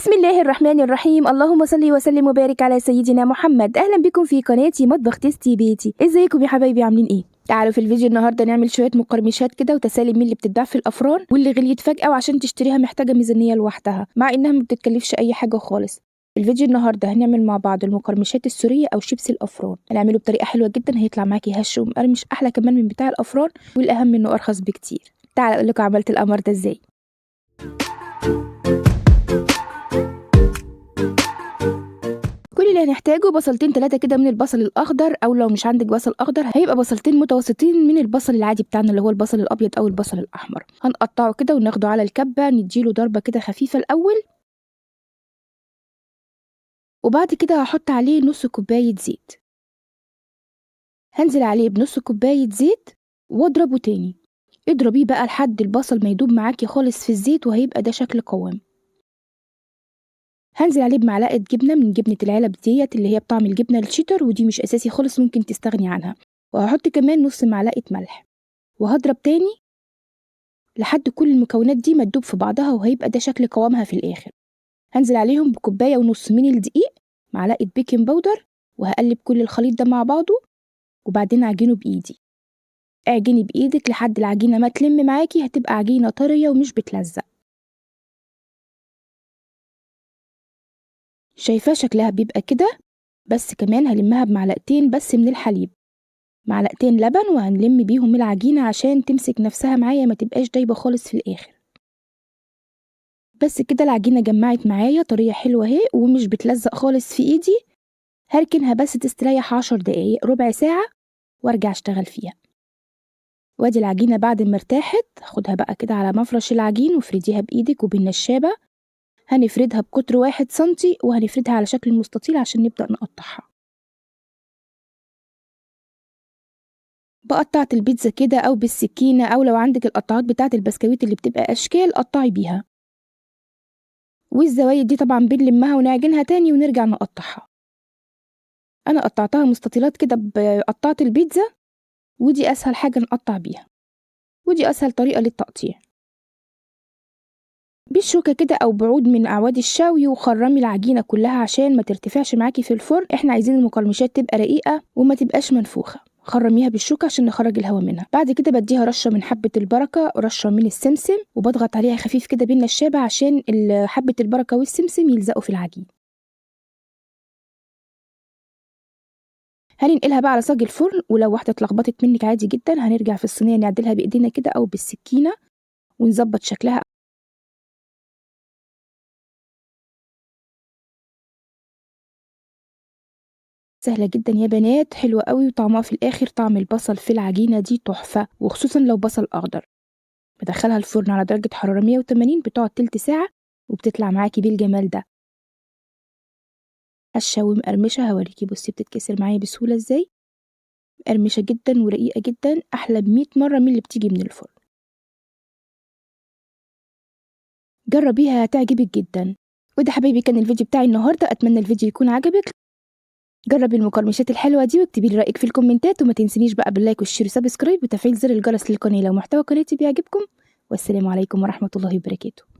بسم الله الرحمن الرحيم. اللهم صل وسلم وبارك على سيدنا محمد. اهلا بكم في قناتي مطبخ تيستي بيتي. ازيكم يا حبايبي، عاملين ايه؟ تعالوا في الفيديو النهارده نعمل شويه مقرمشات كده وتسالي من اللي بتتباع في الافران واللي غليت فجاه وعشان تشتريها محتاجه ميزانيه لوحدها مع انها ما بتتكلفش اي حاجه خالص. في الفيديو النهارده هنعمل مع بعض المقرمشات السوريه او شيبس الافران. هنعمله بطريقه حلوه جدا، هيطلع معاكي هش ومقرمش احلى كمان من بتاع الافران، والاهم انه ارخص بكتير. تعالوا اقول لكم عملت القمر ده ازاي. كل اللي هنحتاجه بصلتين 3 كده من البصل الاخضر، او لو مش عندك بصل اخضر هيبقى بصلتين متوسطين من البصل العادي بتاعنا اللي هو البصل الابيض او البصل الاحمر. هنقطعه كده وناخده على الكبه، نديله ضربه كده خفيفه الاول، وبعد كده هحط عليه نص كوبايه زيت. هنزل عليه بنص كوبايه زيت واضربه تاني. اضربيه بقى لحد البصل ما يدوب معاكي خالص في الزيت، وهيبقى ده شكل قوام. هنزل عليه بمعلقه جبنه من جبنه العلب ديت اللي هي بطعم الجبنه الشيدر، ودي مش اساسي خالص، ممكن تستغني عنها. وهحط كمان نص معلقه ملح، وهضرب تاني لحد كل المكونات دي ما تدوب في بعضها، وهيبقى ده شكل قوامها في الاخر. هنزل عليهم بكوبايه ونص من الدقيق، معلقه بيكنج باودر، وهقلب كل الخليط ده مع بعضه، وبعدين اعجنه بايدي. اعجني بايدك لحد العجينه ما تلم معاكي، هتبقى عجينه طريه ومش بتلزق. شايفاه شكلها بيبقى كده. بس كمان هلمها بمعلقتين بس من الحليب، معلقتين لبن، وهنلم بيهم العجينة عشان تمسك نفسها معايا ما تبقاش دايبة خالص في الآخر. بس كده العجينة جمعت معايا طرية حلوة اهي ومش بتلزق خالص في ايدي. هركنها بس تستريح 10 دقايق ربع ساعة وارجع اشتغل فيها. وادي العجينة بعد ما ارتاحت، هاخدها بقى كده على مفرش العجين وافرديها بايدك وبالنشابة. هنفردها بقطر 1 سنتي، وهنفردها على شكل مستطيل عشان نبدأ نقطعها. بقطعت البيتزا كده او بالسكينة، او لو عندك القطعات بتاعة البسكويت اللي بتبقى اشكال قطعي بيها. والزوايد دي طبعا بنلمها ونعجنها تاني ونرجع نقطعها. انا قطعتها مستطيلات كده بقطعة البيتزا، ودي اسهل حاجة نقطع بيها، ودي اسهل طريقة للتقطيع. بالشوكة كده او بعود من اعواد الشوي، وخرمي العجينة كلها عشان ما ترتفعش معاكي في الفرن. احنا عايزين المقرمشات تبقى رقيقة وما تبقاش منفوخة. خرميها بالشوكة عشان نخرج الهواء منها. بعد كده بديها رشة من حبة البركة ورشة من السمسم، وبضغط عليها خفيف كده بالنشابة عشان حبة البركة والسمسم يلزقوا في العجين. هننقلها بقى على صاج الفرن، ولو واحدة اتلخبطت منك عادي جدا، هنرجع في الصينية نعدلها بايدينا كده او بالسكينة ونظبط شكلها. سهلة جدا يا بنات، حلوة قوي، وطعمها في الاخر طعم البصل في العجينة دي تحفة، وخصوصا لو بصل اخضر. بدخلها الفرن على درجة حرارة 180، بتقعد تلت ساعة وبتطلع معاكي بالجمال ده. هشة ومقرمشة، هوريكي بصي بتتكسر معايا بسهولة ازاي. مقرمشة جدا ورقيقة جدا، احلى ب100 مرة من اللي بتيجي من الفرن. جربيها هتعجبك جدا. وده حبايبي كان الفيديو بتاعي النهاردة، اتمنى الفيديو يكون عجبك. جربي المقرمشات الحلوة دي واكتبي لي رأيك في الكومنتات، وما تنسينيش بقى باللايك والشير وسبسكرايب وتفعيل زر الجرس للقناة لو محتوى قناتي بيعجبكم. والسلام عليكم ورحمة الله وبركاته.